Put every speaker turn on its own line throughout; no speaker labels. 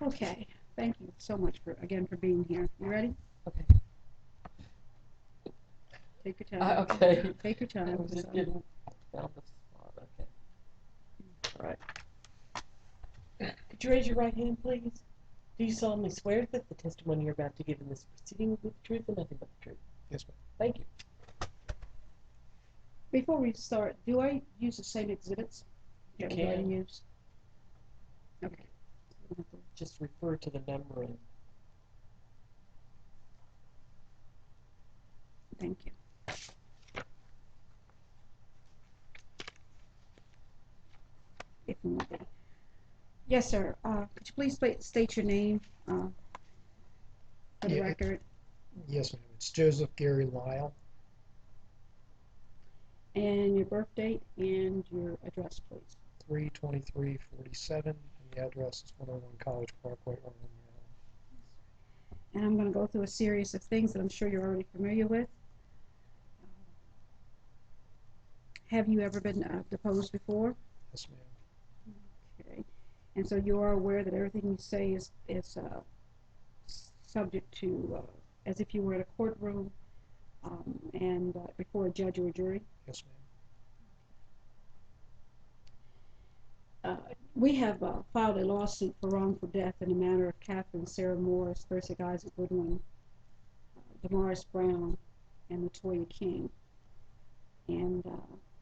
Okay, thank you so much for being here. You ready?
Okay.
Take your time.
Okay.
Take your time.
I was just getting down the spot. Okay. All right. Could you raise your right hand, please? Do you solemnly swear that the testimony you're about to give in this proceeding will be the truth and nothing but the truth?
Yes, ma'am.
Thank you.
Before we start, do I use the same exhibits
You
that we already
can.
used? Okay.
Just refer to the numbering.
Thank you. If need be. Yes, sir. Could you please state your name for the
Yeah,
record
Yes, ma'am. It's Joseph Gary Lyle,
and your birth date and your address, please?
32347, and the address is 101 College Parkway, Arundel, Maryland.
And I'm going to go through a series of things that I'm sure you're already familiar with. Have you ever been deposed before?
Yes, ma'am.
Okay. And so you are aware that everything you say is subject to, as if you were in a courtroom and before a judge or a jury?
Yes, ma'am.
We have filed a lawsuit for wrongful death in the matter of Catherine Sarah Morris versus Isaac Goodwin, Damaris Brown, and Latoya King. And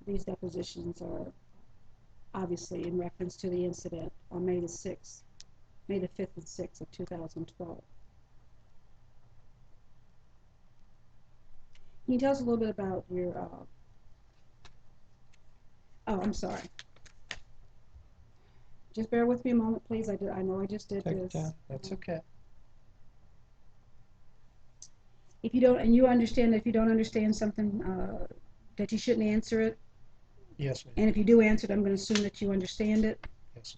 these depositions are obviously in reference to the incident on May the 5th and 6th of 2012. Can you tell us a little bit about your, oh, I'm sorry. Just bear with me a moment, please. I know I just did
Take your
this.
time. That's okay.
If you don't, and you understand that if you don't understand something, that you shouldn't answer it.
Yes, ma'am.
And if you do answer it, I'm going to assume that you understand it.
Yes,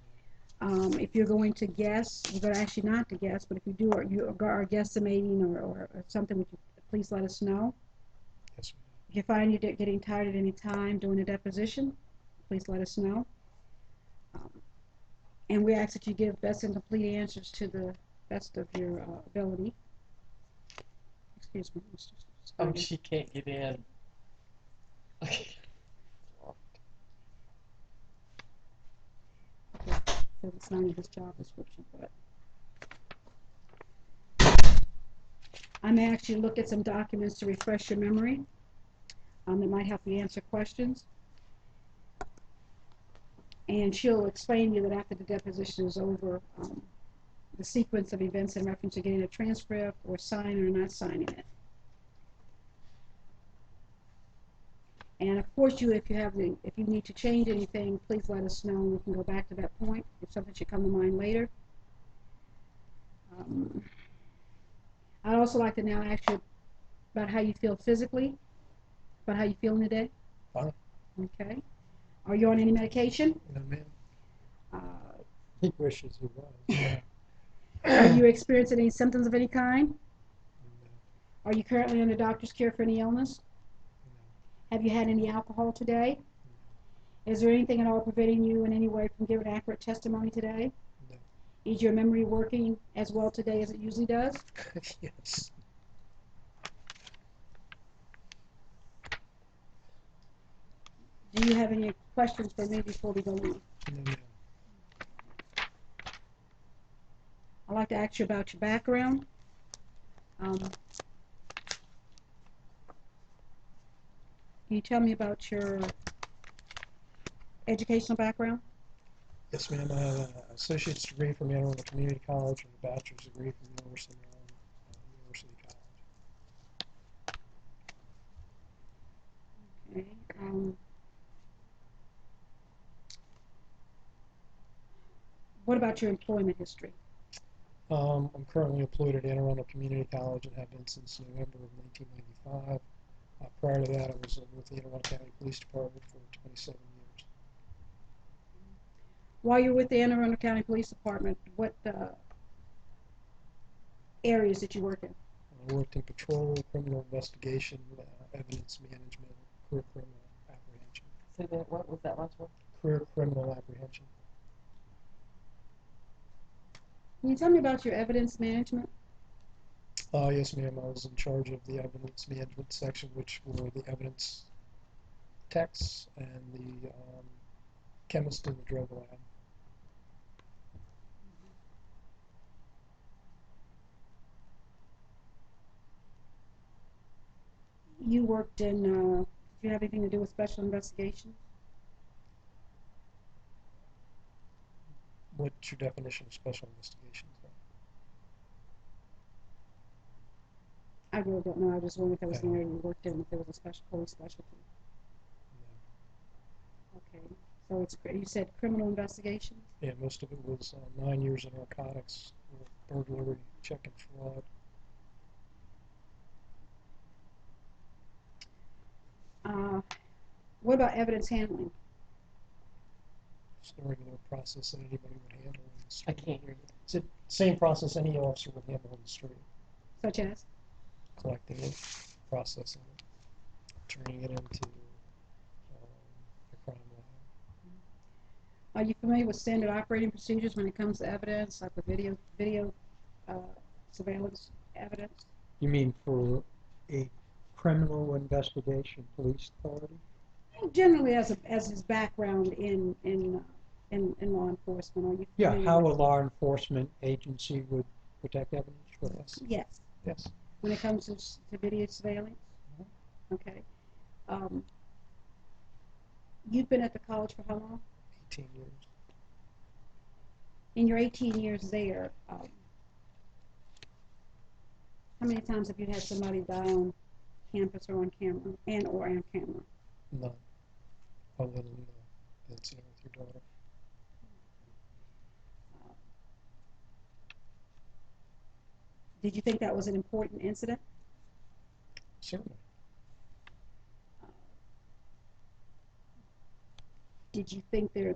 ma'am.
If you're going to guess, we're going to ask you not to guess, but if you do, or you are guesstimating or something, would you please let us know?
Yes, ma'am.
If you find you're getting tired at any time during the deposition, please let us know. And we ask that you give best and complete answers to the best of your ability. Excuse me, Mr.
Oh,
Snyder.
she can't get in. Okay.
Says it's not in his job description, but I may ask you to look at some documents to refresh your memory. That might help you answer questions. And she'll explain to you that after the deposition is over, the sequence of events in reference to getting a transcript or signing or not signing it. And of course, if you need to change anything, please let us know and we can go back to that point if something should come to mind later. I'd also like to now ask you about how you feel physically, about how you feeling today.
Fine.
Okay. Are you on any medication?
No, ma'am. He wishes he was. Yeah.
Are you experiencing any symptoms of any kind?
No.
Are you currently under doctor's care for any illness?
No.
Have you had any alcohol today?
No.
Is there anything at all preventing you in any way from giving accurate testimony today?
No.
Is your memory working as well today as it usually does?
Yes.
Do you have any questions for me before we go on?
No, ma'am.
I'd like to ask you about your background. Can you tell me about your educational background?
Yes, ma'am. I have an associate's degree from Arundel Community College and a bachelor's degree from University of Maryland University College.
Okay. What about your employment history?
I'm currently employed at Anne Arundel Community College and have been since November of 1995. Prior to that, I was with the Anne Arundel County Police Department for 27 years.
While you're with the Anne Arundel County Police Department, what areas did you work in?
I worked in patrol, criminal investigation, evidence management, career criminal apprehension.
Say that. What was that last one?
Career criminal apprehension.
Can you tell me about your evidence management?
Yes, ma'am. I was in charge of the evidence management section, which were the evidence techs and the chemist in the drug lab.
You worked in, did you have anything to do with special investigations?
What's your definition of special investigations?
I really don't know. I just wondered if there was an
Yeah.
area you worked in, if there was a special police specialty. Okay. So it's, you said criminal investigations?
Yeah, most of it was 9 years in narcotics, burglary, check and fraud.
What about evidence handling?
It's the regular process that anybody would handle in the
I
street.
can't hear you.
It's the same process any officer would handle in the street.
Such as?
Collecting it, processing it, turning it into a crime lab.
Are you familiar with standard operating procedures when it comes to evidence, like with video surveillance evidence?
You mean for a criminal investigation police authority?
Generally, as his background in law enforcement, are you
Yeah,
familiar
how a
with-
law enforcement agency would protect evidence for us.
Yes,
Yes.
when it comes to video surveillance? Okay. You've been at the college for how long?
18 years.
In your 18 years there, how many times have you had somebody die on campus or on camera, or on camera?
None. Other than the incident with your daughter.
Did you think that was an important incident?
Certainly.
Did you think there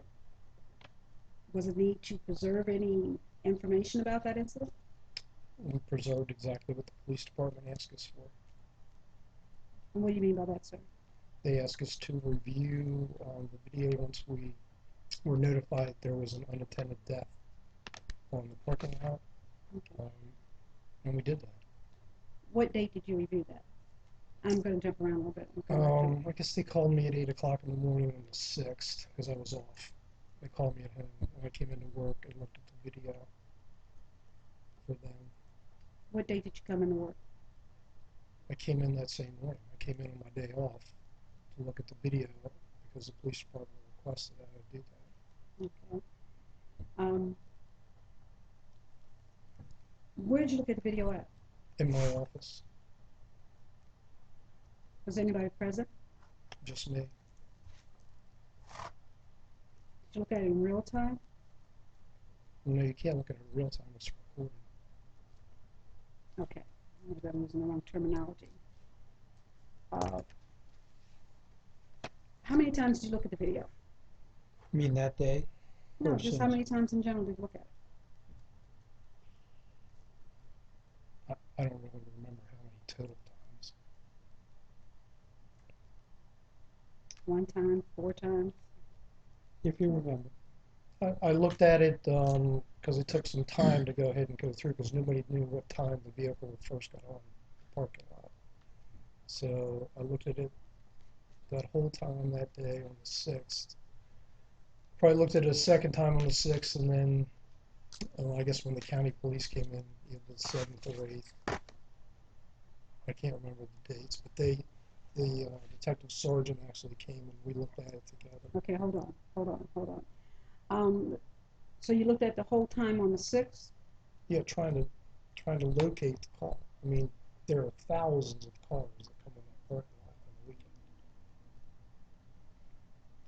was a need to preserve any information about that incident?
We preserved exactly what the police department asked us for.
And what do you mean by that, sir?
They asked us to review the video once we were notified there was an unattended death on the parking lot,
Okay.
and we did that.
What date did you review that? I'm going to jump around a little bit. Okay.
I guess they called me at 8 o'clock in the morning on the 6th because I was off. They called me at home. When I came into work and looked at the video for them.
What date did you come into work?
I came in that same morning. I came in on my day off to look at the video because the police department requested that I do that.
Okay. Where did you look at the video at?
In my office,
Was anybody present?
just me.
Did you look at it in real time?
No, you can't look at it in real time. It's recorded.
Okay. Maybe I'm using the wrong terminology. How many times did you look at the video?
You mean that day?
No,
Or
just how
since?
many times in general did you look at it?
I don't really remember how many total times.
1 time, 4 times?
If you remember.
I looked at it because it took some time to go ahead and go through because nobody knew what time the vehicle first got on the parking lot. So I looked at it that whole time that day on the 6th. Probably looked at it a second time on the 6th, and then I guess when the county police came in, either the 7th or 8th. I can't remember the dates, but the detective sergeant actually came and we looked at it together.
Okay, hold on. So you looked at the whole time on the 6th?
Yeah, trying to locate the car. I mean, there are thousands of cars that come in that parking lot on the weekend.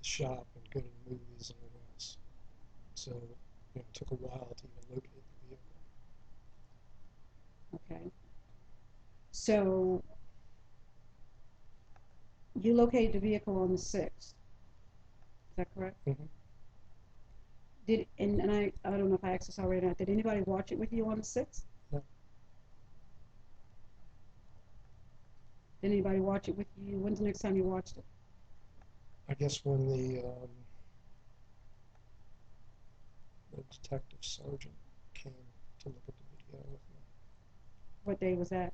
To shop and go to the movies and everything else. So, it took a while to even locate the vehicle.
Okay. So you located the vehicle on the 6th. Is that correct?
Mm-hmm.
And I don't know if I asked this already or not. Did anybody watch it with you on the 6th?
No.
Did anybody watch it with you? When's the next time you watched it?
I guess when the detective sergeant came
What day was that?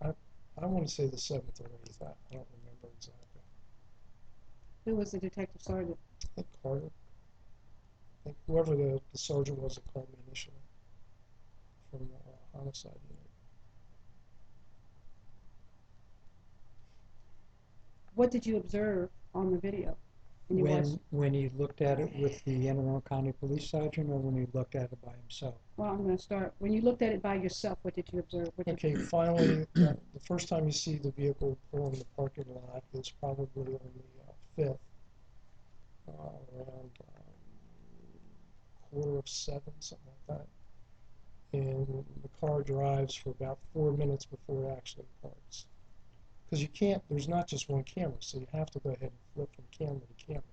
I want to say the 7th or 8th. I don't remember exactly.
Who was the detective sergeant?
I think Carter. I think whoever the sergeant was that called me initially from the homicide unit.
What did you observe on the video? When you watched?
When he looked at it with the Anne Arundel County Police Sergeant, or when he looked at it by himself?
Well, I'm going to start. When you looked at it by yourself, what did you observe? What did
Okay, finally, the first time you see the vehicle pull in the parking lot is probably on the 5th, around 6:45, something like that. And the car drives for about 4 minutes before it actually parks. Because you can't, there's not just one camera, so you have to go ahead and flip from camera to camera.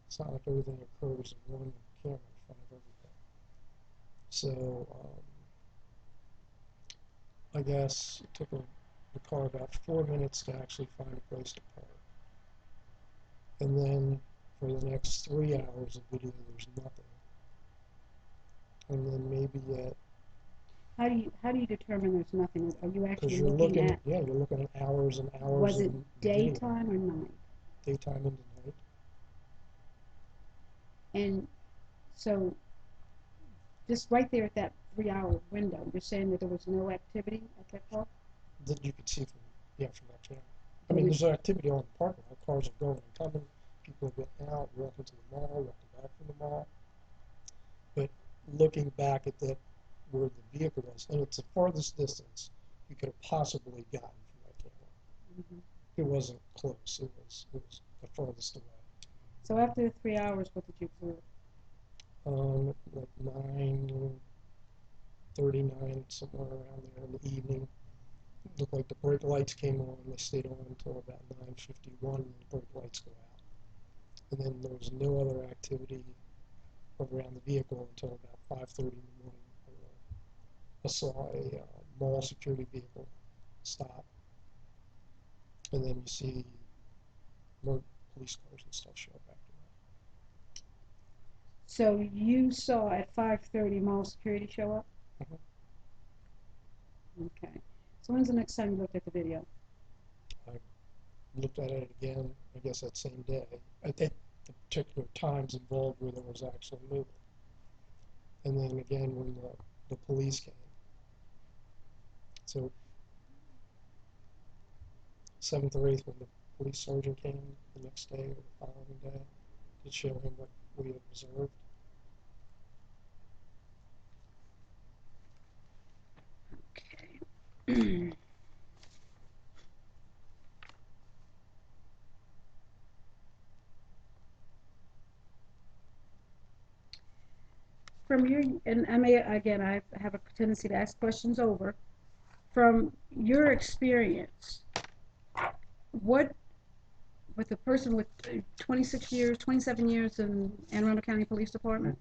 It's not like everything occurs in one camera in front of everything. So, I guess it took the car about 4 minutes to actually find a place to park. And then for the next 3 hours of video, there's nothing. And then maybe at,
how do you determine there's nothing? Are you
because
actually
you're
looking at?
yeah, you're looking at hours and hours
Was
of
it
video.
daytime or night?
Daytime into night.
And so, just right there at that 3-hour window, you're saying that there was no activity at that park?
That you could see from that camera. I mean, there's activity on the parking lot. Cars are going and coming. People are getting out, walking to the mall, walking back from the mall. But looking back at that, where the vehicle was, and it's the farthest distance you could have possibly gotten from that camera.
Mm-hmm.
It wasn't close. It was the farthest away.
So after the 3 hours, what did you observe?
Like 9:39, somewhere around there in the evening. It looked like the brake lights came on. They stayed on until about 9:51, and the brake lights go out. And then there was no other activity around the vehicle until about 5:30 in the morning. I saw a mall security vehicle stop, and then you see more police cars and stuff show up after that.
So you saw at 5:30 mall security show up?
Mhm.
Okay. So when's the next time you looked at the video?
I looked at it again, I guess that same day. I think the particular times involved where there was actual movement. And then again when the police came. So 7th or 8th when the police sergeant came the next day or the following day to show him what we had observed.
Okay. From your, and I have a tendency to ask questions over. From your experience, what, with a person with 26 years, 27 years in Anne Arundel County Police Department,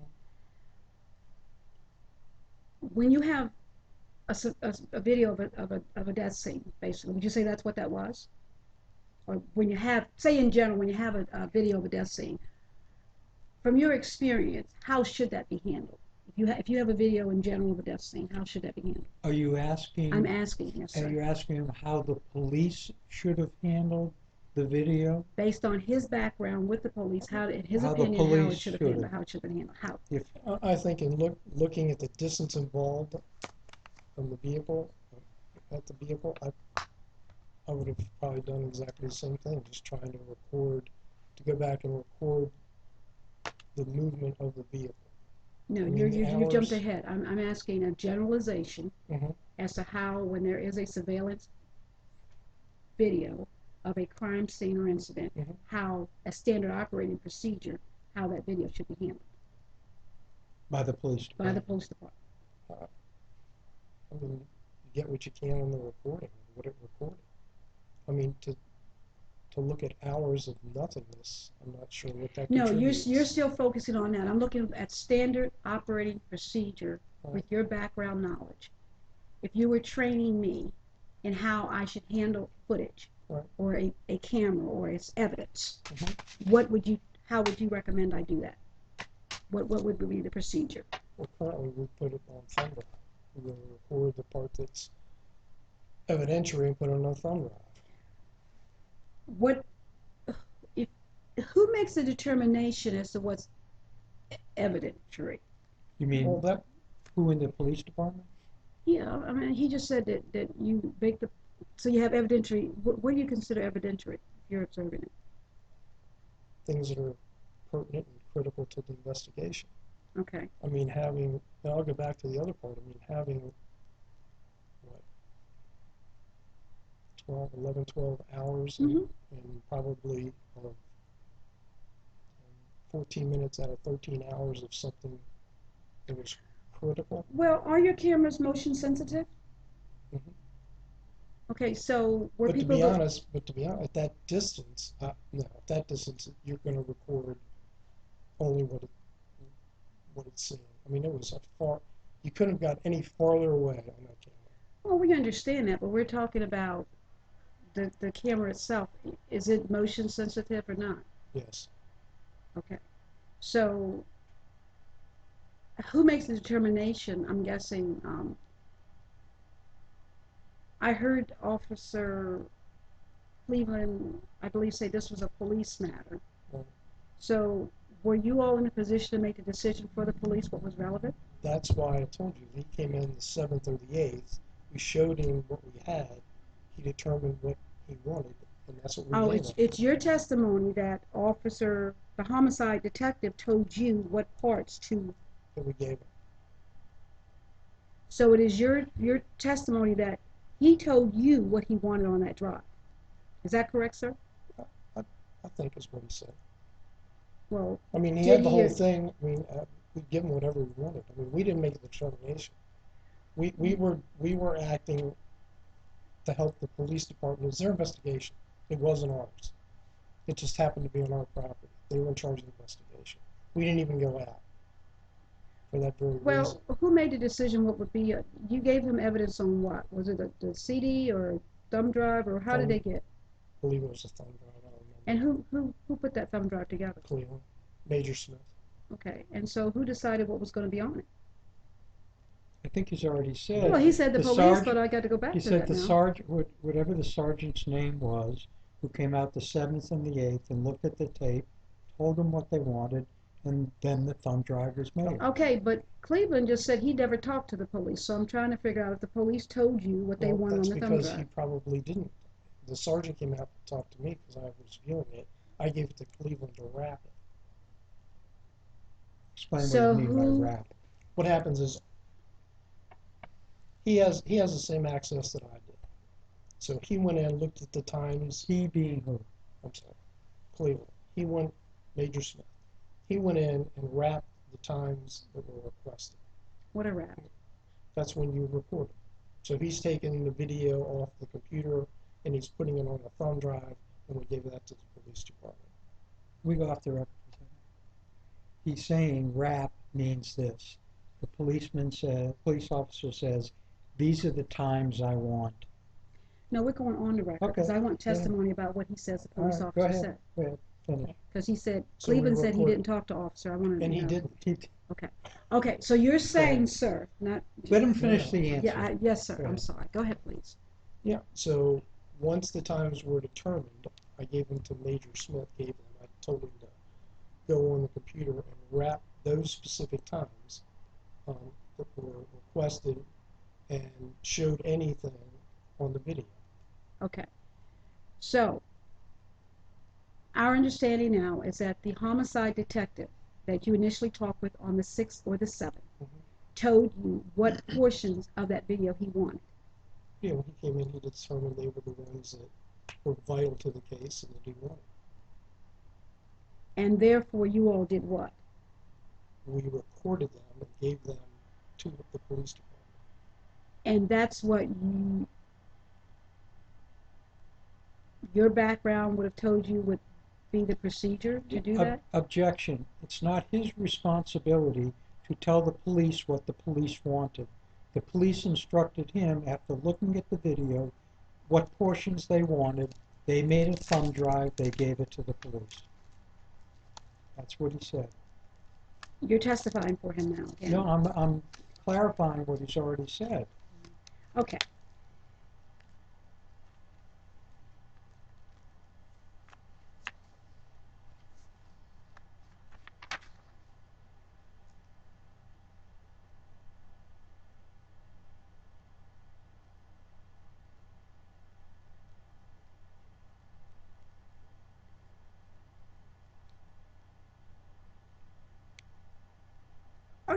when you have a video of a death scene, basically, would you say that's what that was? Or when you have, say in general, when you have a video of a death scene, from your experience, how should that be handled? If you have a video in general of a death scene, how should that be handled?
Are you asking?
I'm asking, yes, sir.
Are you asking him how the police should have handled the video?
Based on his background with the police, in his
How the
opinion, how
police
it should have
should
handled,
have.
how it should have been handled, how?
If
I think in looking at the distance involved from the vehicle, at the vehicle, I would have probably done exactly the same thing, just trying to go back and record the movement of the vehicle.
No,
I mean,
you jumped
hours.
ahead. I'm asking a generalization
Mhm.
as to how, when there is a surveillance video of a crime scene or incident,
Mhm.
how a standard operating procedure, how that video should be handled
by the police
by the
department.
police department.
I mean, you get what you can on the recording, what it recorded. I mean, to look at hours of nothingness, I'm not sure what that
No,
contributes.
you're still focusing on that. I'm looking at standard operating procedure
Right.
with your background knowledge. If you were training me in how I should handle footage,
Right.
or a camera or its evidence,
Mhm.
how would you recommend I do that? What would be the procedure?
Well, currently we put it on thunder. We record the part that's evidentiary and put it on a thumb drive.
What, if, who makes the determination as to what's evidentiary?
You mean,
Well, that,
who in the police department?
Yeah, I mean, he just said that you make the, so you have evidentiary, what do you consider evidentiary if you're observing it?
things that are pertinent and critical to the investigation.
Okay,
I mean, having, and I'll go back to the other part, I mean, having, what, 12 hours
Mhm.
and probably 14 minutes out of 13 hours of something that was critical.
well, are your cameras motion sensitive?
Mhm.
Okay, so were
But to
people
be honest, at that distance, no, at that distance, you're going to record only what it's seeing. I mean, it was a far, you couldn't have got any farther away on that camera.
Well, we understand that, but we're talking about the camera itself. Is it motion sensitive or not?
Yes.
Okay, so who makes the determination? I'm guessing, I heard Officer Cleveland, I believe, say this was a police matter.
Well,
So were you all in a position to make the decision for the police what was relevant?
that's why I told you, he came in the 7th or the 8th. We showed him what we had. He determined what he wanted, and that's what we
Oh,
gave him.
it's your testimony that the homicide detective told you what parts to,
That we gave him.
so it is your testimony that he told you what he wanted on that drive. Is that correct, sir?
I think is what he said.
Well,
I mean, he
did
had the
he
whole
or-
thing. I mean, we'd give him whatever he wanted. I mean, we didn't make the determination. We were acting to help the police department. It was their investigation. It wasn't ours. It just happened to be on our property. They were in charge of the investigation. We didn't even go out for that very reason.
well, who made the decision what would be, you gave him evidence on what? Was it the CD or thumb drive, or how did they get?
I believe it was a thumb drive. I don't remember.
And who put that thumb drive together?
Cleveland, Major Smith.
Okay, and so who decided what was going to be on it?
I think he's already said.
Well, he said the police,
sergeant-
but I got to go back
He
to
said
that
the
now.
sergeant, whatever the sergeant's name was, who came out the 7th and the 8th and looked at the tape, told them what they wanted, and then the thumb drive was made.
Okay, but Cleveland just said he never talked to the police, so I'm trying to figure out if the police told you what they
Well,
wanted on
that's
the thumb
because he
drive.
probably didn't. The sergeant came out to talk to me because I was viewing it. I gave it to Cleveland to wrap it.
Explain what
So
you mean by
who-
wrap.
What happens is he has the same access that I did. So he went in, looked at the times.
He being who?
I'm sorry, Cleveland. He went, Major Smith. He went in and wrapped the times that were requested.
What a rap.
That's when you report it. So he's taking the video off the computer and he's putting it on a thumb drive, and we gave that to the police department.
We go off the record. He's saying wrap means this. The police officer says, these are the times I want.
No, we're going on the record, because
Okay,
I want
yeah.
testimony about what he says the
All
police
right, go
officer
ahead.
said.
Go ahead, finish.
Because he said,
So we
Cleveland said he
recorded-
didn't talk to officer, I wanted to
And he
know.
didn't.
Okay, so you're saying, sir, not,
Let him finish the answer.
yeah, yes, sir,
Go
I'm
ahead.
sorry, go ahead, please.
Yeah, so once the times were determined, I gave them to Major Smith, I told him to go on the computer and wrap those specific times that were requested and showed anything on the video.
Okay, so our understanding now is that the homicide detective that you initially talked with on the 6th or the 7th
Mhm.
told you what portions of that video he wanted.
Yeah, when he came in, he determined they were the ones that were vital to the case and that he wanted.
And therefore, you all did what?
We recorded them and gave them to the police department.
And that's what your background would have told you would be the procedure to do that?
Objection. It's not his responsibility to tell the police what the police wanted. The police instructed him, after looking at the video, what portions they wanted. They made a thumb drive, they gave it to the police. That's what he said.
You're testifying for him now again.
No, I'm clarifying what he's already said.
Okay.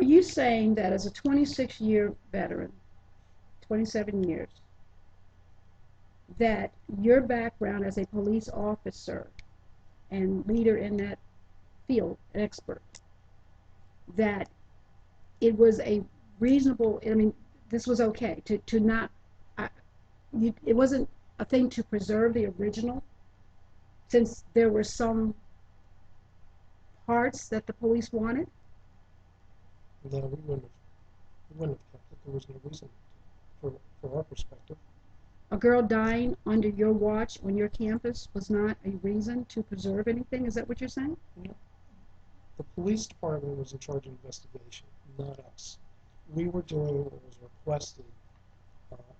you saying that as a 26-year veteran, 27 years, that your background as a police officer and leader in that field, an expert, that it was a reasonable, I mean, this was okay to not, it wasn't a thing to preserve the original, since there were some parts that the police wanted?
No, we wouldn't have kept it. There was no reason for our perspective.
A girl dying under your watch on your campus was not a reason to preserve anything? Is that what you're saying?
No. The police department was in charge of investigation, not us. We were doing what was requested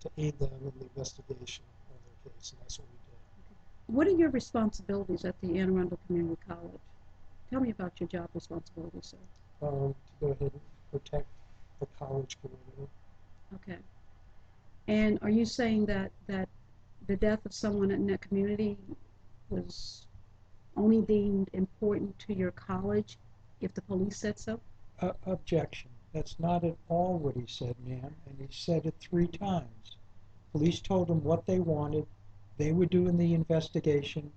to aid them in the investigation of their case, and that's what we did.
What are your responsibilities at the Arundel Community College? Tell me about your job responsibilities, sir.
To go ahead and protect the college community.
Okay. And are you saying that the death of someone in that community was only deemed important to your college if the police said so?
Objection. That's not at all what he said, ma'am, and he said it 3 times. Police told him what they wanted. They were doing the investigation.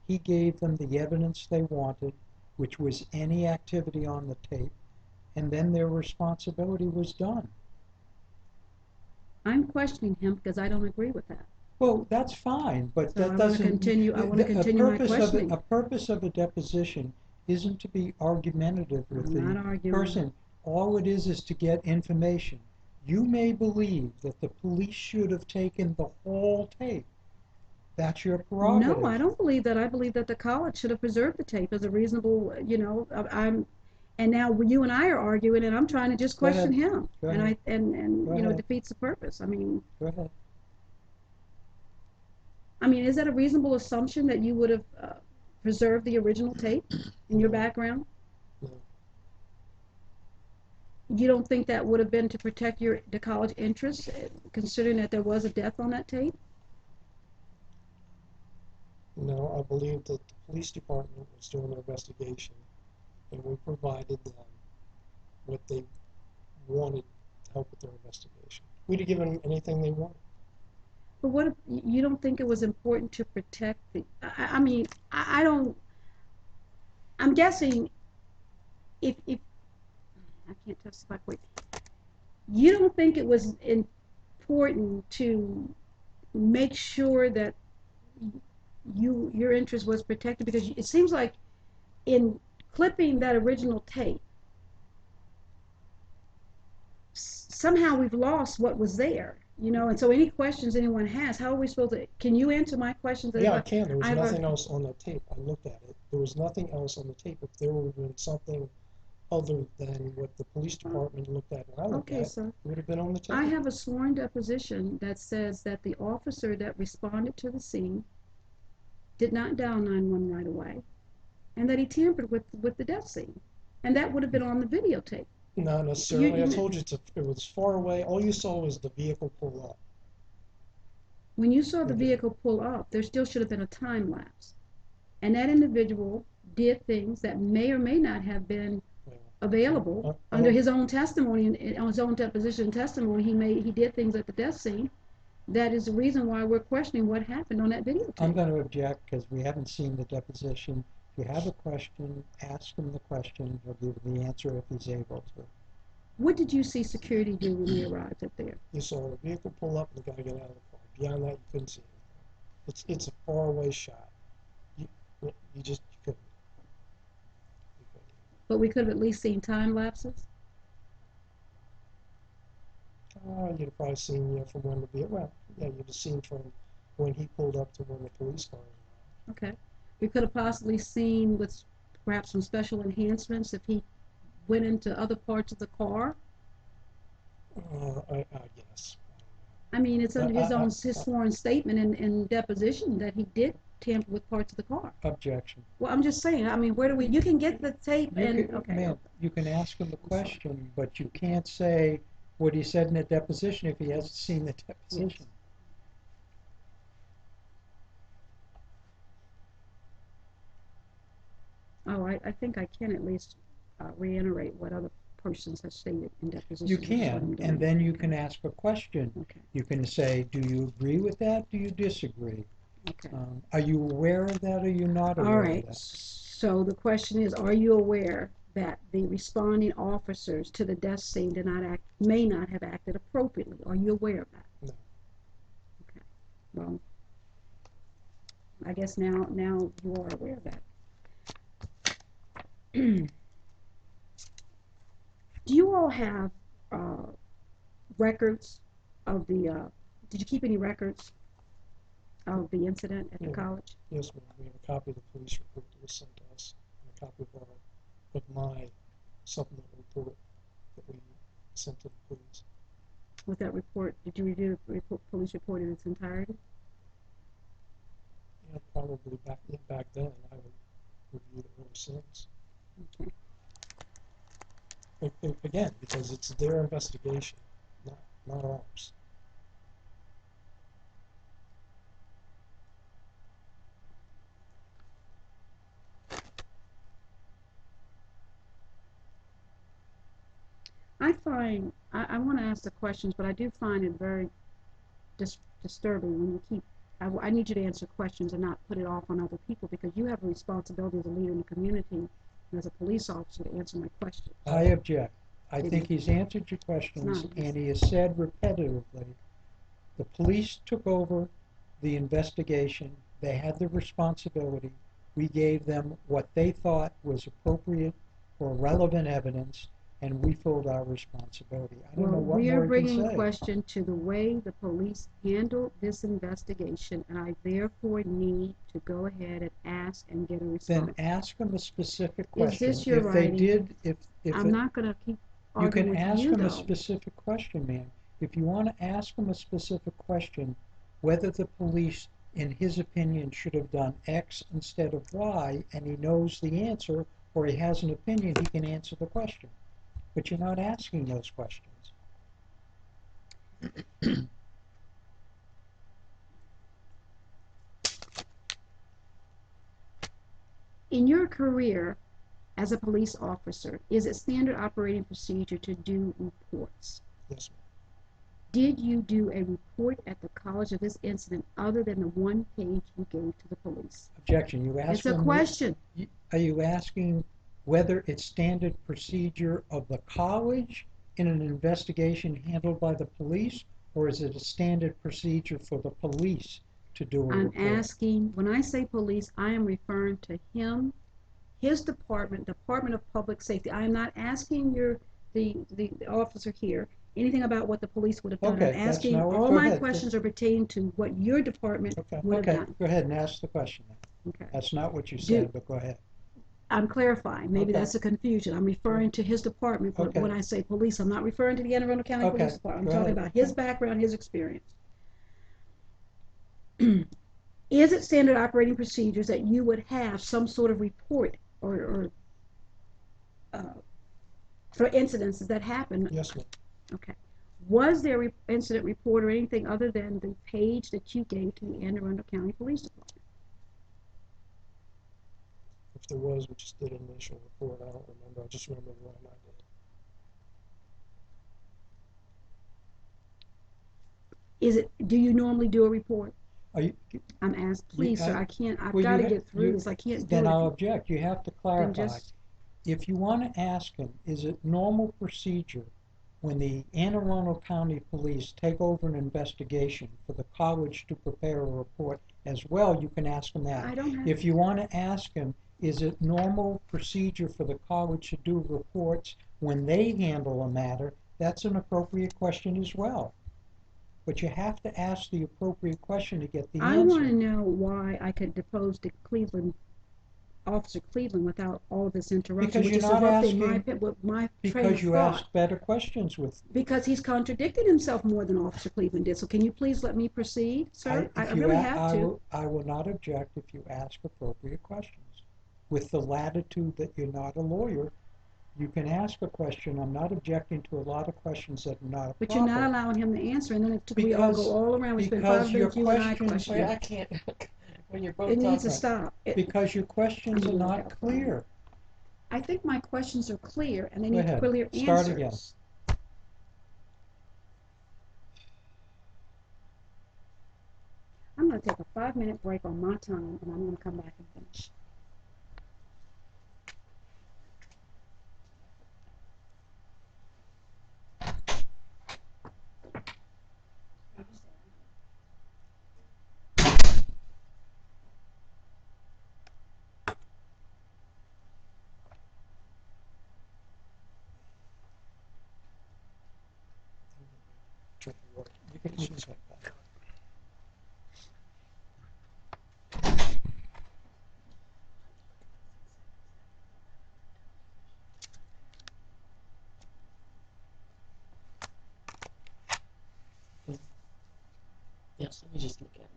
He gave them the evidence they wanted, which was any activity on the tape, and then their responsibility was done.
I'm questioning him because I don't agree with that.
Well, that's fine, but
So
that
I
doesn't.
I want to continue my questioning.
A purpose of a deposition isn't to be argumentative with
I'm
the
not arguing.
person. All it is to get information. You may believe that the police should have taken the whole tape. That's your prerogative.
No, I don't believe that. I believe that the college should have preserved the tape as a reasonable, and now you and I are arguing, and I'm trying to just
Go
question
ahead.
him,
Go
and
ahead. Go
it
ahead.
defeats the purpose.
Go ahead.
I mean, is that a reasonable assumption that you would have preserved the original tape in your background?
No.
You don't think that would have been to protect the college interests, considering that there was a death on that tape?
No, I believe that the police department was doing their investigation, and we provided them what they wanted to help with their investigation. We'd have given them anything they wanted.
But what if you don't think it was important to protect I mean, I don't, I'm guessing if I can't testify for you. You don't think it was important to make sure that your interest was protected, because it seems like in clipping that original tape, somehow we've lost what was there, and so any questions anyone has, how are we supposed to, can you answer my questions?
Yeah, I can. There was nothing else on the tape. I looked at it. There was nothing else on the tape. If there would have been something other than what the police department looked at and I looked
Okay,
at,
sir.
it would have been on the tape.
I have a sworn deposition that says that the officer that responded to the scene did not dial 911 right away, and that he tampered with the death scene, and that would have been on the videotape.
Not necessarily. I told you it was far away. All you saw was the vehicle pull up.
When you saw the vehicle pull up, there still should have been a time lapse, and that individual did things that may or may not have been available under his own testimony, on his own deposition testimony. He did things at the death scene. That is the reason why we're questioning what happened on that videotape.
I'm going to object because we haven't seen the deposition. If you have a question, ask him the question. He'll give the answer if he's able to.
What did you see security do when you arrived up there?
You saw the vehicle pull up and the guy get out of the car. Beyond that, you couldn't see anything. It's a far away shot. You couldn't.
But we could have at least seen time lapses?
You'd have probably seen from when the vehicle, well, yeah, you'd have seen from when he pulled up to when the police car was
Okay. We could have possibly seen with perhaps some special enhancements if he went into other parts of the car.
I guess.
I mean, it's under his sworn statement in deposition that he did tamper with parts of the car.
Objection.
Well, I'm just saying, I mean, you can get the tape
Ma'am, you can ask him the question, but you can't say what he said in the deposition if he hasn't seen the deposition.
Oh, I think I can at least reiterate what other persons have stated in depositions.
You
That's what I'm
can,
doing.
and then you can ask a question.
Okay,
You can say, do you agree with that? Do you disagree?
okay.
Are you aware of that, or are you not
All
aware of
right,
that?
so the question is, are you aware that the responding officers to the death scene may not have acted appropriately? Are you aware of that?
No.
Okay, well, I guess now you are aware of that. Do you all have records of the, did you keep any records of the incident at the
Yeah.
college?
Yes, ma'am. We have a copy of the police report that was sent to us, and a copy of my supplemental report that we sent to the police.
With that report, did you review the police report in its entirety?
Yeah, probably back then. I haven't reviewed it ever since.
Okay.
Again, because it's their investigation, not ours.
I want to ask the questions, but I do find it very disturbing when you keep, I need you to answer questions and not put it off on other people, because you have a responsibility as a leader in the community and as a police officer to answer my questions.
I object. I think he's answered your questions,
It's not.
and he has said repetitively, the police took over the investigation, they had the responsibility, we gave them what they thought was appropriate or relevant evidence, and we filled our responsibility. I don't know what
We
more
are
he
bringing
can say.
question to the way the police handled this investigation, and I therefore need to go ahead and ask and get a response.
Then ask them a specific
Is
question.
this your
If they
writing?
did, if
I'm
it,
not going to keep
you
arguing
can
with
ask
you,
them a
though.
specific question, ma'am. If you want to ask them a specific question, whether the police, in his opinion, should have done X instead of Y, and he knows the answer, or he has an opinion, he can answer the question. But you're not asking those questions.
In your career as a police officer, is it standard operating procedure to do reports?
Yes, ma'am.
Did you do a report at the college of this incident other than the one page you gave to the police?
Objection. You ask
It's a
them.
question.
Are you asking whether it's standard procedure of the college in an investigation handled by the police, or is it a standard procedure for the police to do a
I'm
report?
asking, when I say police, I am referring to him, his department, Department of Public Safety. I am not asking the officer here anything about what the police would have done.
Okay,
I'm
that's
asking,
not what-
all
go
my
ahead.
questions are pertaining to what your department would have
Okay,
done.
go ahead and ask the question then.
Okay.
That's not what you said, but go ahead.
I'm clarifying. Maybe
Okay.
that's a confusion. I'm referring to his department, but
Okay.
when I say police, I'm not referring to the Anne Arundel County
Okay,
Police Department. I'm
go
talking
ahead.
about his background, his experience. Is it standard operating procedures that you would have some sort of report or for incidents that happen?
Yes, ma'am.
Okay. Was there an incident report or anything other than the page that you gave to the Anne Arundel County Police Department?
If there was, we just did an initial report. I don't remember. I just remember the one I did.
Is it? Do you normally do a report?
Are you,
I'm asked, please, sir. I can't. I've
well,
got to
you
get through
you-
this. I can't do
then
it.
I'll object. You have to clarify.
just-
If you want to ask him, is it normal procedure when the Anne Arundel County Police take over an investigation for the college to prepare a report as well, you can ask him that.
I don't have.
If you want to ask him, is it normal procedure for the college to do reports when they handle a matter, that's an appropriate question as well. But you have to ask the appropriate question to get the
I want to
answer.
know why I could depose the Officer Cleveland without all this interruption,
Because
which
you're
is
not
interrupting
asking-
my train
Because
of
you
thought.
ask better questions with.
Because he's contradicted himself more than Officer Cleveland did. So can you please let me proceed, sir? I
If you
really
a-
have to.
I will not object if you ask appropriate questions. With the latitude that you're not a lawyer, you can ask a question. I'm not objecting to a lot of questions that are not
But you're not
proper.
allowing him to answer, and then we all go all around. We spend
because
5
your
minutes, you and I
questions-
Wait,
questioning.
I can't. When you're both
It needs to
talking.
stop.
Because your questions
I'm
are
gonna
not
have a
clear.
I think my questions are clear, and they
Go
need
ahead.
clear
Start again.
answers. I'm going to take a 5-minute break on my time, and I'm going to come back and finish.
You can use that back.
Yes, let me just look at it.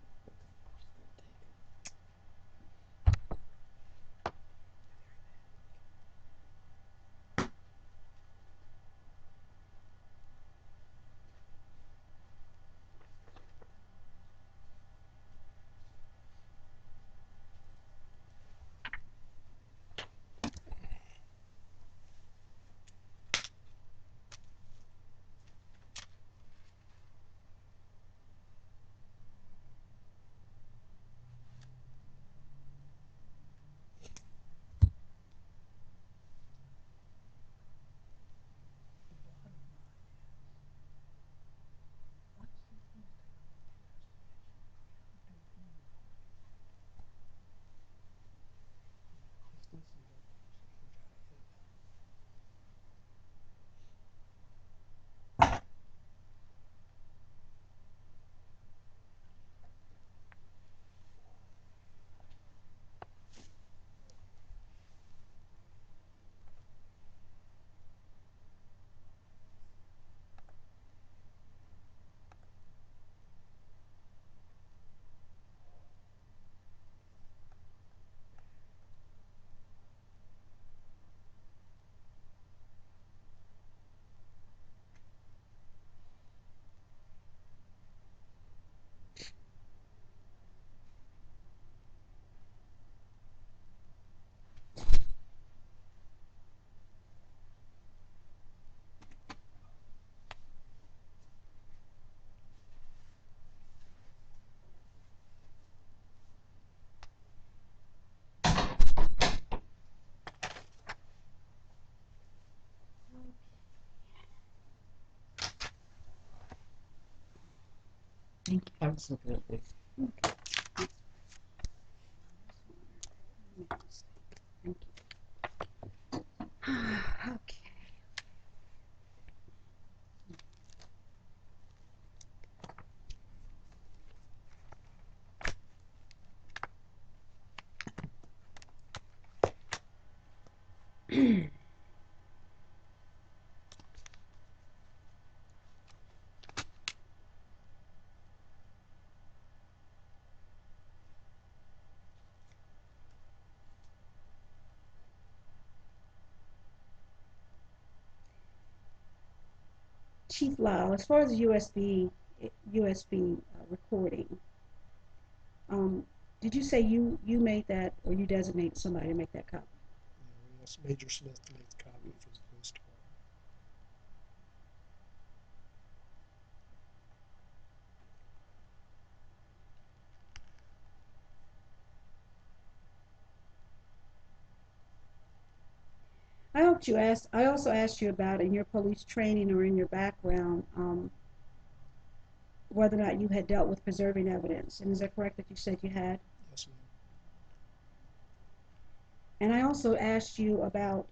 Thank you.
I was looking at this.
Thank you. Okay. Chief Lyle, as far as USB recording, did you say you made that, or you designate somebody to make that copy?
Yes, Major Smith made the copy for the police department.
I also asked you about in your police training or in your background, whether or not you had dealt with preserving evidence. And is that correct that you said you had?
Yes, ma'am.
And I also asked you about,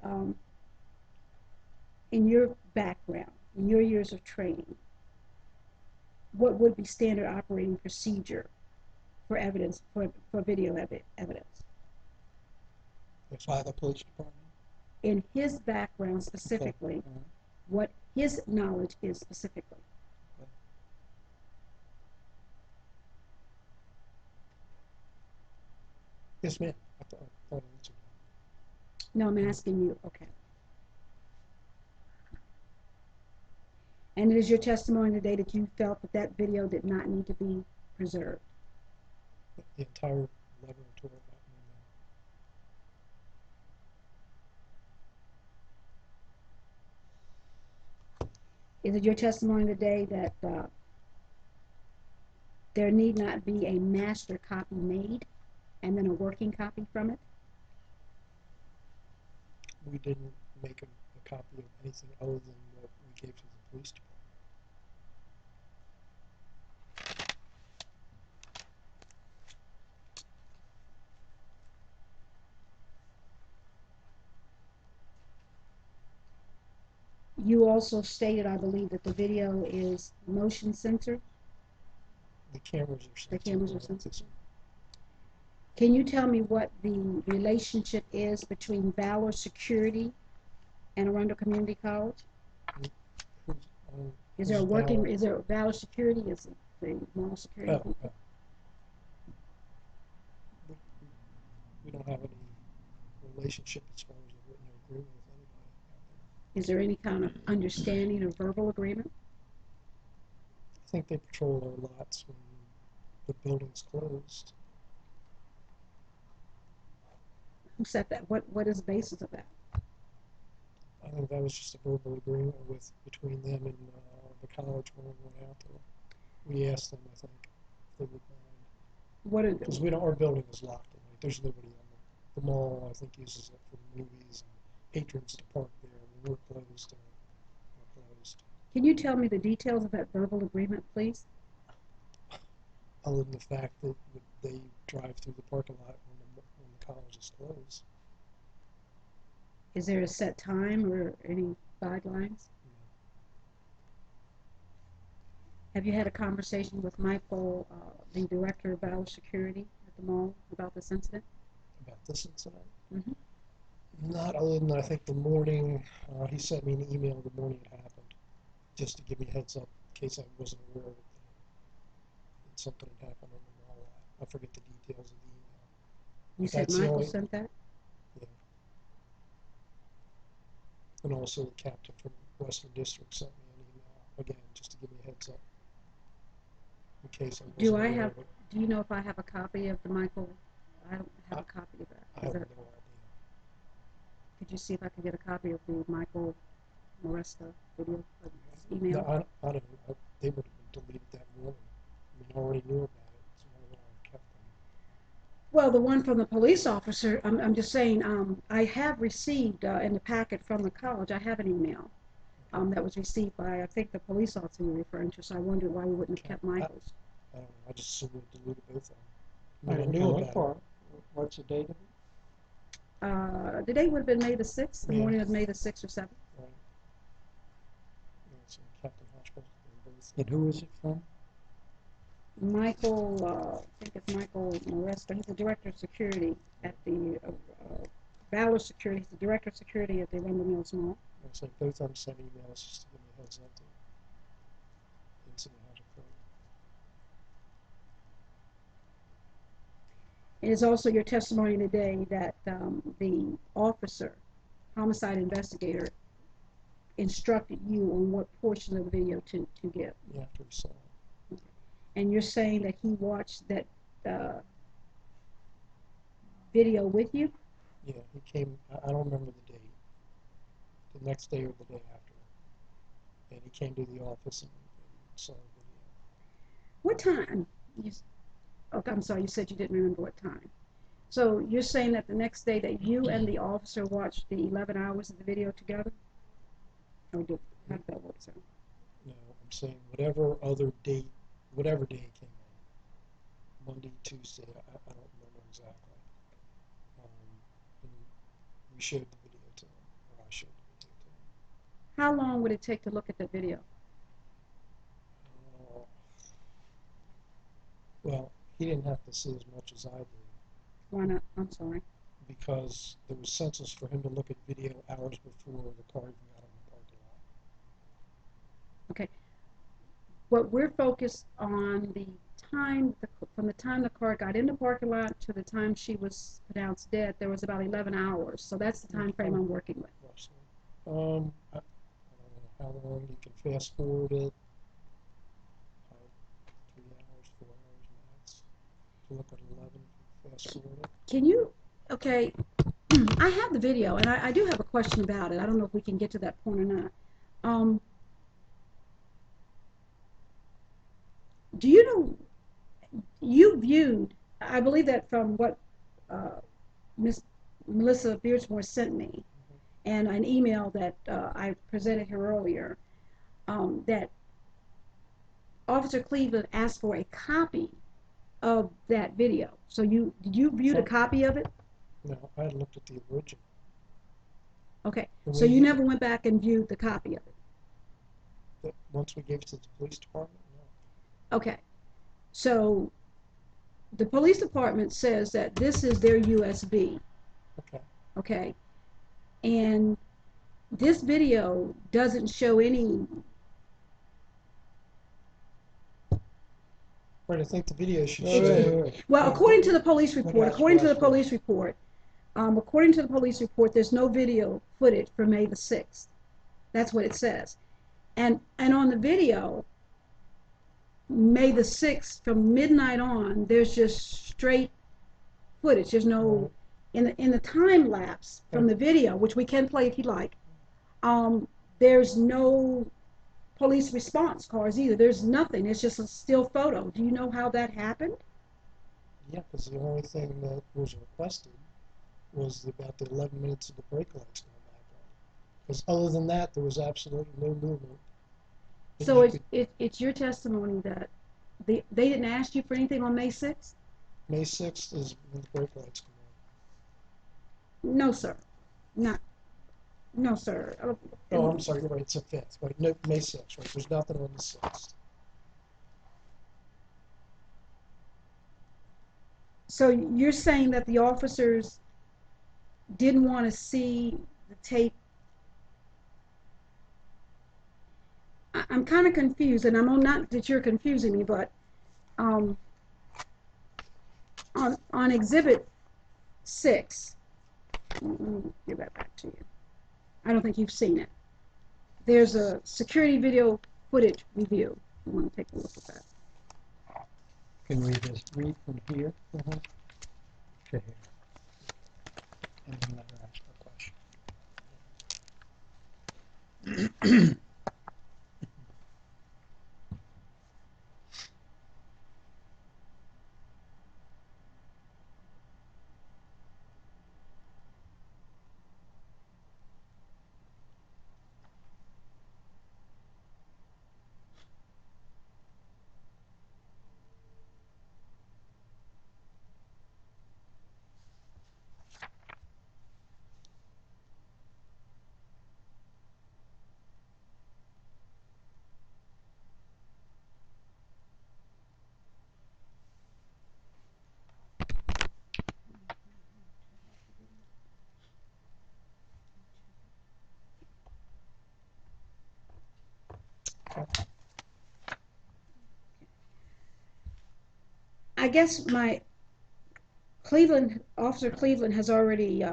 in your background, in your years of training, what would be standard operating procedure for evidence, for video evidence?
By the police department.
In his background specifically,
Okay.
what his knowledge is specifically.
Yes, ma'am. I thought I answered that.
No, I'm asking you, okay. And it is your testimony today that you felt that that video did not need to be preserved?
The entire laboratory.
Is it your testimony today that there need not be a master copy made and then a working copy from it?
We didn't make a copy of anything other than what we gave to the police department.
You also stated, I believe, that the video is motion censored.
The cameras are censored.
The cameras are censored. Can you tell me what the relationship is between Valor Security and Arundel Community College? Is there a working, is there Valor Security, is it the mall security people?
We don't have any relationship as far as a written agreement with anybody out there.
Is there any kind of understanding or verbal agreement?
I think they patrol our lots when the building's closed.
Who said that? What is the basis of that?
I think that was just a verbal agreement between them and the college when we went out there. We asked them, I think, if they would mind.
What are
Because our building is locked at night. There's nobody on the mall. I think uses it for movies and patrons to park there. When we're closed, we're closed.
Can you tell me the details of that verbal agreement, please?
Other than the fact that they drive through the parking lot when the college is closed.
Is there a set time or any guidelines? Have you had a conversation with Michael, the director of Valor Security at the mall, about this incident?
About this incident?
Mm-hmm.
Not other than I think the morning, he sent me an email the morning it happened, just to give me a heads up in case I wasn't aware that something had happened in the mall. I forget the details of the email.
You said Michael sent that?
Yeah. And also the captain from Western District sent me an email, again, just to give me a heads up. In case I wasn't aware of it.
Do you know if I have a copy of the Michael? I don't have a copy of that.
I have no idea.
Could you see if I can get a copy of the Michael Moresta video email?
No, I don't know. They would have been deleted that morning. I mean, I already knew about it. It's one that I kept them.
Well, the one from the police officer, I'm just saying, I have received in the packet from the college, I have an email that was received by, I think, the police officer you're referring to, so I wondered why you wouldn't have kept Michael's.
I don't know. I just assumed it deleted both of them.
I
I
didn't
knew
look
about
for
it.
it. What's the date of it?
The date would have been May the 6th, the
Yeah.
morning of May the 6th or 7th.
Right. Yeah, so Captain Hodgepole and both.
And who is it from?
Michael, I think it's Michael Moresta. He's the director of security at the Valor Security. He's the director of security at the Arundel Mills Mall.
I was like, both of them sent emails just to give me a heads up that the incident had occurred.
It is also your testimony today that the officer, homicide investigator, instructed you on what portion of the video to give.
Yeah, after we saw it.
And you're saying that he watched that video with you?
Yeah, he came, I don't remember the date, the next day or the day after. And he came to the office and saw the video.
What time? Okay, I'm sorry, you said you didn't remember what time. So you're saying that the next day that you and the officer watched the 11 hours of the video together? Or how did that work, sir?
No, I'm saying whatever other date, whatever day it came on. Monday, Tuesday, I don't remember exactly. And we showed the video to him, or I showed the video to him.
How long would it take to look at the video?
Well, he didn't have to see as much as I did.
Why not? I'm sorry.
Because there was census for him to look at video hours before the car even got in the parking lot.
Okay. What we're focused on the time, from the time the car got in the parking lot to the time she was pronounced dead, there was about 11 hours. So that's the time frame I'm working with.
Roughly. I don't know how long you can fast forward it. 3 hours, 4 hours max. To look at 11, fast forward it.
Can you, okay, I have the video, and I do have a question about it. I don't know if we can get to that point or not. do you know, you viewed, I believe that from what Miss Melissa Beardsmore sent me, and an email that I presented her earlier, that Officer Cleveland asked for a copy of that video. So did you view a copy of it?
No, I looked at the original.
Okay,
And
so you
we-
never went back and viewed the copy of it?
Once we gave it to the police department, no.
Okay, so the police department says that this is their USB,
Okay.
okay? And this video doesn't show any,
Right, I think the video should
Wait,
show.
wait, wait.
well, according to the police report,
ask
according to the
Russ
police report, there's no video footage for May the 6th. That's what it says. And on the video, May the 6th, from midnight on, there's just straight footage. There's no, in the time lapse from the video, which we can play if you like, there's no police response cars either. There's nothing. It's just a still photo. Do you know how that happened?
Yeah, because the only thing that was requested was about the 11 minutes of the brake lights going back on. Because other than that, there was absolutely no movement.
So it's your testimony that they didn't ask you for anything on May 6th?
May 6th is when the brake lights come
No, sir. No, sir.
on. Oh, I'm sorry, you're right, it's the 5th, right, no, May 6th, right, there's nothing on the 6th.
So you're saying that the officers didn't want to see the tape? I'm kind of confused, and I'm not that you're confusing me, but on Exhibit 6, let me give that back to you. I don't think you've seen it. There's a security video footage review. You want to take a look at that?
Can we just read from here to here? And then let her ask a question.
I guess Officer Cleveland has already,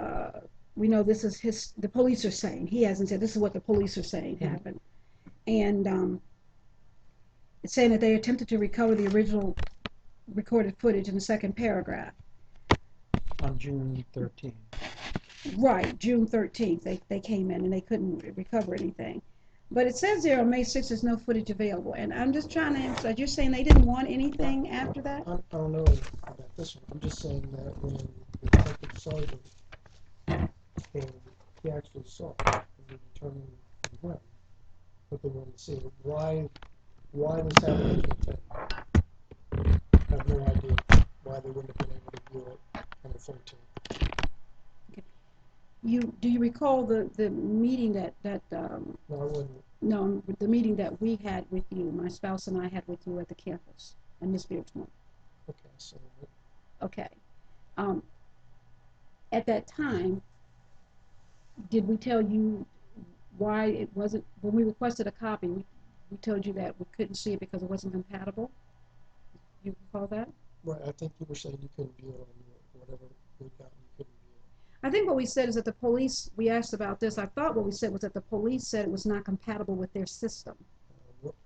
we know this is the police are saying, he hasn't said, this is what the police are saying happened. And it's saying that they attempted to recover the original recorded footage in the second paragraph.
On June 13th.
Right, June 13th, they came in and they couldn't recover anything. But it says there on May 6th there's no footage available, and I'm just trying to emphasize, you're saying they didn't want anything after that?
I don't know about this one, I'm just saying that when the detective sergeant came, he actually saw it, and he determined when, what they wanted to see. Why this happened, I can't tell you. I have no idea why they wouldn't have been able to view it on the 13th.
Do you recall the meeting that
No, I wouldn't.
no, the meeting that we had with you, my spouse and I had with you at the campus, and Miss Beardsmore?
Okay, so
Okay. At that time, did we tell you why it wasn't, when we requested a copy, we told you that we couldn't see it because it wasn't compatible? You recall that?
right, I think you were saying you couldn't view it on whatever we got, you couldn't view it.
I think what we said is that the police, we asked about this, I thought what we said was that the police said it was not compatible with their system.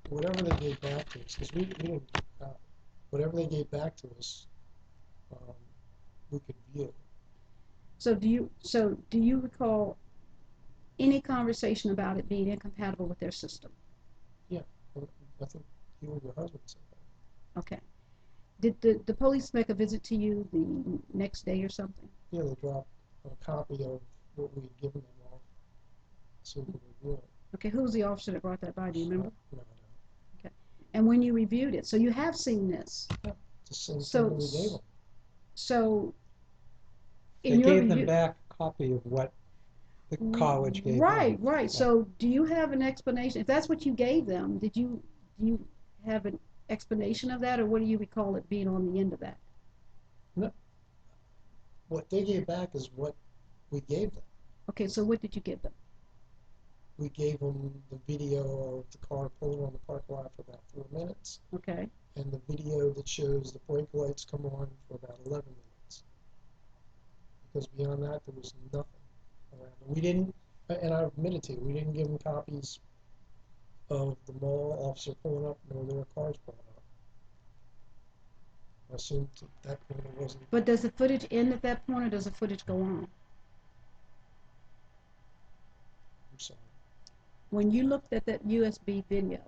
Whatever they gave back to us, because we didn't get a copy. Whatever they gave back to us, we could view.
So do you recall any conversation about it being incompatible with their system?
Yeah, I think you and your husband said that.
Did the police make a visit to you the next day or something?
Yeah, they dropped a copy of what we had given them all, so we could review it.
Okay, who was the officer that brought that by? Do you remember?
No, I don't.
Okay. And when you reviewed it, so you have seen this.
It's the same
So,
thing we gave them.
So,
They
in your
gave them
review,
back a copy of what the college gave them.
right.
Yeah.
So, do you have an explanation? If that's what you gave them, do you have an explanation of that, or what do you recall it being on the end of that?
No, what they gave back is what we gave them.
Okay, so what did you give them?
We gave them the video of the car pulling on the parking lot for about 4 minutes,
Okay.
and the video that shows the brake lights come on for about 11 minutes. Because beyond that, there was nothing around. We didn't, and I admitted to you, we didn't give them copies of the mall officer pulling up, nor their cars pulling up. I assumed at that point it wasn't.
But does the footage end at that point, or does the footage go on?
I'm sorry.
When you looked at that USB video,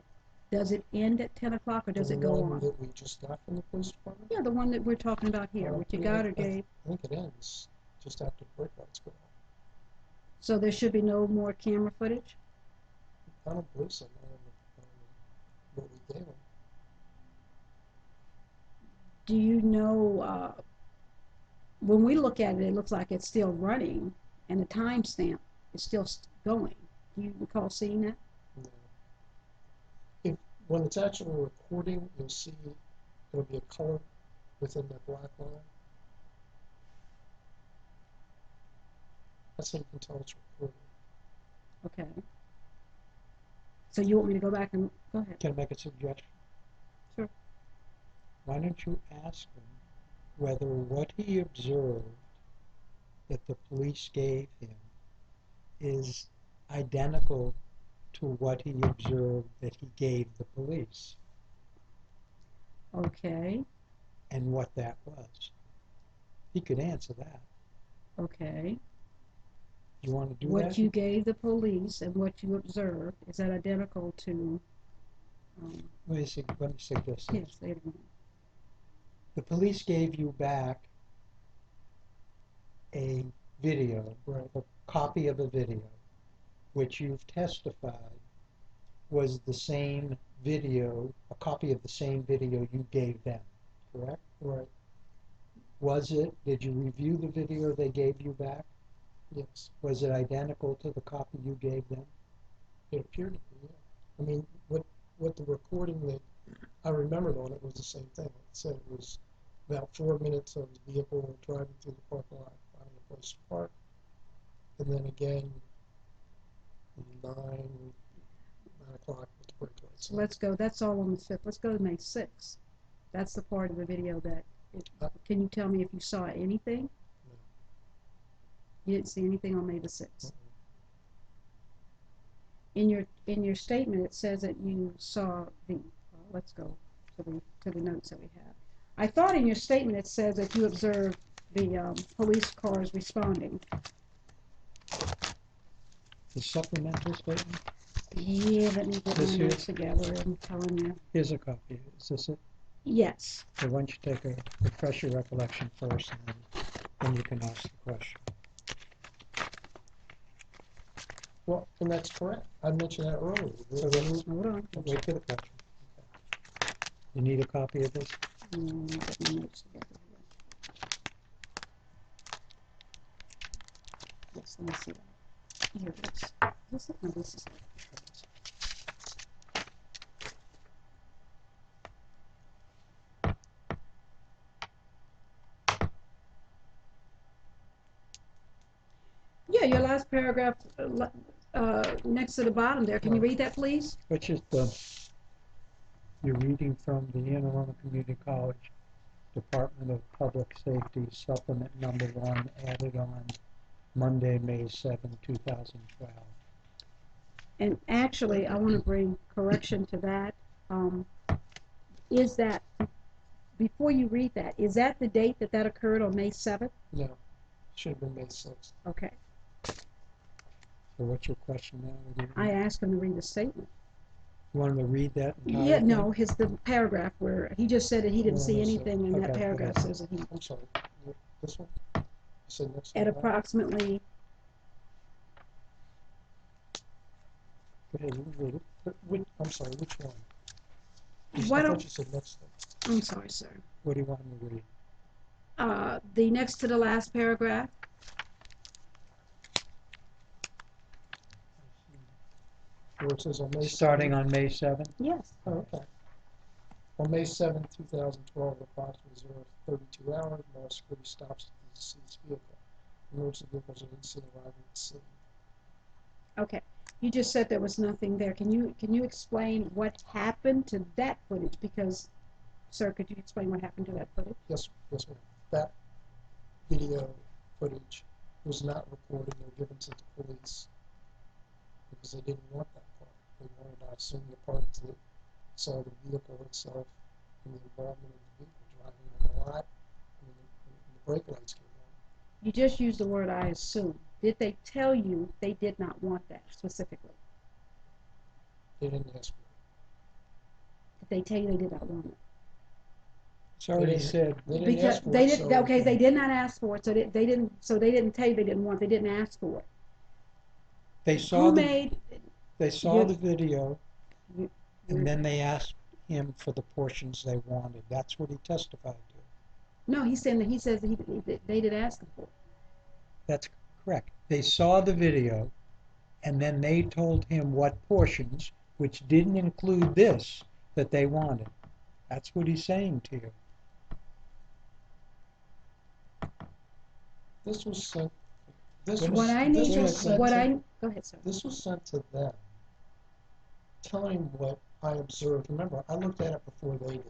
does it end at 10 o'clock, or does
The
it go
one
on?
that we just got from the police department?
Yeah, the one that we're talking about here, what you got or
I
gave.
think it ends just after the brake lights go on.
So there should be no more camera footage?
I don't believe so, not on what we gave them.
Do you know, when we look at it, it looks like it's still running, and the timestamp is still going. Do you recall seeing that?
No. When it's actually recording, you'll see it'll be a color within that black line. That's how you can tell it's recording.
Okay. So you want me to go back and, go ahead.
Can I make a suggestion?
Sure.
Why don't you ask him whether what he observed that the police gave him is identical to what he observed that he gave the police,
Okay,
and what that was? He could answer that.
okay.
You want to do
What
that?
you gave the police and what you observed, is that identical to,
Let me suggest this.
yes, they don't.
The police gave you back a video, a copy of a video, which you've testified was the same video, a copy of the same video you gave them, correct?
Right.
Did you review the video they gave you back?
Yes.
Was it identical to the copy you gave them?
It appeared to be, yeah. I mean, what the recording that I remembered on it was the same thing. It said it was about 4 minutes of the vehicle driving through the parking lot, finding a place to park. And then again, 9 o'clock with the brake lights.
So let's go, that's all on the 5th. Let's go to May 6th. That's the part of the video that, can you tell me if you saw anything?
No.
You didn't see anything on May the 6th?
Uh-uh.
In your statement, it says that you saw the, let's go to the notes that we have. I thought in your statement it says that you observed the police cars responding.
The supplemental statement?
Yeah, let me get
This
my
here?
notes together, I'm telling you.
Here's a copy. Is this it?
Yes.
So why don't you take a refresh your recollection first, and then you can ask the question.
Well, and that's correct. I mentioned that earlier.
So
Hold on.
wait for the question. You need a copy of this?
Let me get my notes together here. Yes, let me see that. Here it is. Is this it? No, this is it. Yeah, your last paragraph next to the bottom there. Can you read that, please?
Which is you're reading from the Anne Arundel Community College Department of Public Safety Supplement Number 1, added on Monday, May 7, 2012.
And actually, I want to bring correction to that. Is that, before you read that, is that the date that occurred on May 7th?
No, it should have been May 6th.
Okay.
So what's your question now?
I asked him to read the statement.
You want him to read that entire
Yeah,
thing?
no, the paragraph where he just said that he didn't
Well,
see
let me see.
anything, and that
Okay,
paragraph
okay.
says that he,
I'm sorry, this one? You said next
at
one, right?
approximately,
Go ahead, you can read it. I'm sorry, which one?
why
I
don't,
thought you said next one.
I'm sorry, sir.
What do you want him to read?
The next to the last paragraph,
Where it says on May 7th.
Starting on May 7th?
yes.
Oh, okay. On May 7th, 2012, approximately 0:32 hours, mall security stops the deceased vehicle. Emergency vehicles are in scene arriving at the scene.
Okay, you just said there was nothing there. Can you explain what happened to that footage? Because, sir, could you explain what happened to that footage?
Yes, ma'am. That video footage was not recorded or given to the police because they didn't want that part. They wanted, I assume, the parts that saw the vehicle itself and the involvement of the vehicle driving on the lot and the brake lights came on.
You just used the word "I assume." Did they tell you they did not want that specifically?
They didn't ask for
Did they tell you they did not want it?
It's already said,
it. They didn't
Because
ask for
they
it,
didn't.
so
Okay, they did not ask for it, so they didn't. So they didn't tell you they didn't want. They didn't ask for it.
they saw
Who
the,
made?
they saw
you-
the video,
you-
and then they asked him for the portions they wanted. That's what he testified to.
No, he's saying that he says that they did ask for it.
That's correct. They saw the video, and then they told him what portions, which didn't include this, that they wanted. That's what he's saying to you.
this was sent. This
What
was,
What I
this
need
was
to.
sent
What
to,
I. Go ahead, sir.
This was sent to them, telling what I observed. Remember, I looked at it before they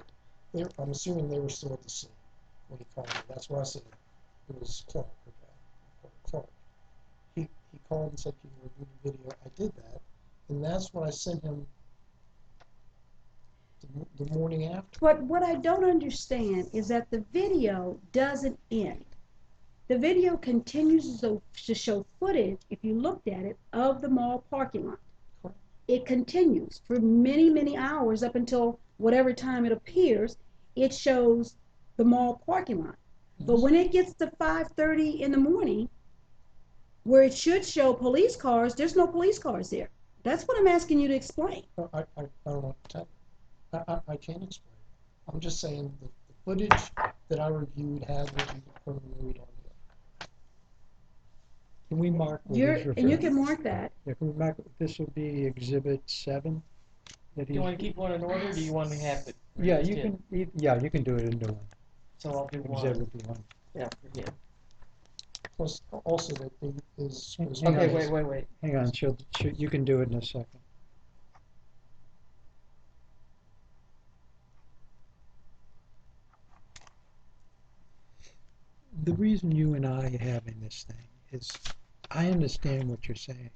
did. I'm assuming they were still at the scene when he called me. That's why I said it was Clark. Okay, Clark. He called and said, "Can you review the video?" I did that, and that's what I sent him the morning after.
But what I don't understand is that the video doesn't end. The video continues to show footage, if you looked at it, of the mall parking lot.
Correct.
It continues for many, many hours up until whatever time it appears. It shows the mall parking lot. But
Yes.
when it gets to 5:30 in the morning, where it should show police cars, there's no police cars there. That's what I'm asking you to explain.
I don't know. I can't explain. I'm just saying the footage that I reviewed had what you currently read on here.
Can we mark what
You're,
he's referring?
and you can mark that.
Yeah, can we mark, this will be Exhibit 7? That
Do you want to keep one in order, or do you want to have it?
Yeah,
just
you
in?
can, yeah, you can do it in new one.
So I'll do one.
Exhibit 1.
Yeah, for him.
Plus, also that they is.
Hang
Okay,
on.
wait.
Hang on, you can do it in a second. The reason you and I are having this thing is, I understand what you're saying,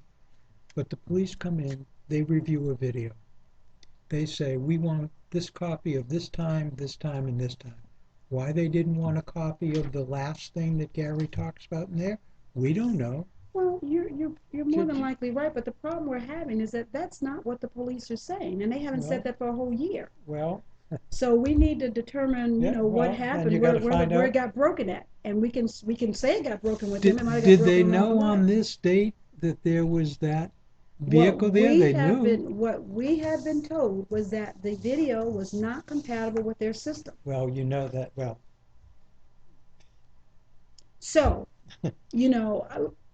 but the police come in, they review a video. They say, we want this copy of this time, and this time. Why they didn't want a copy of the last thing that Gary talks about in there, we don't know.
Well, you're more than likely right, but the problem we're having is that that's not what the police are saying, and they haven't
Well-
said that for a whole year.
Well,
So we need to determine,
Yeah,
what
well, then
happened,
you
where
gotta find
it
out-
got broken at, and we can say it got broken with them. It might have got
did they
broken along
know
the
on
way.
this date that there was that vehicle there?
What we have been told was that the video was not compatible with their system.
Well, you know that, well,
So,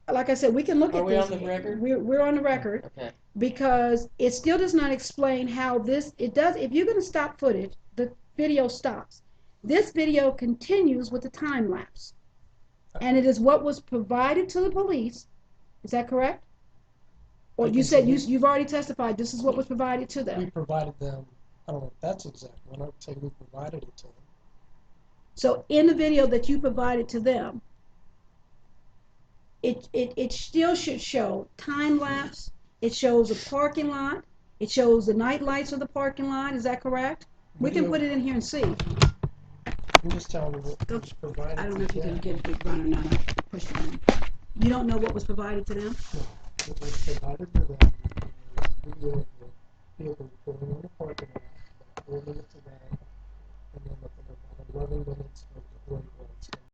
like I said, we can look
Are
at
we
this.
on the record?
We're on the record.
Okay.
Because it still does not explain how it does, if you're gonna stop footage, the video stops. This video continues with the time lapse. And it is what was provided to the police, is that correct? Or
Like
you
I
said,
said,
you've already testified, this is what was provided to
We
them.
provided them, I don't know if that's exact, when I say we provided it to them.
So in the video that you provided to them, it still should show time lapse, it shows a parking lot, it shows the night lights of the parking lot, is that correct? We can
Video-
put it in here and see.
I'm just telling you what
Go-
was provided
I don't
to
know if you can
them.
get a big runner now, push it in. You don't know what was provided to them?
What was provided to them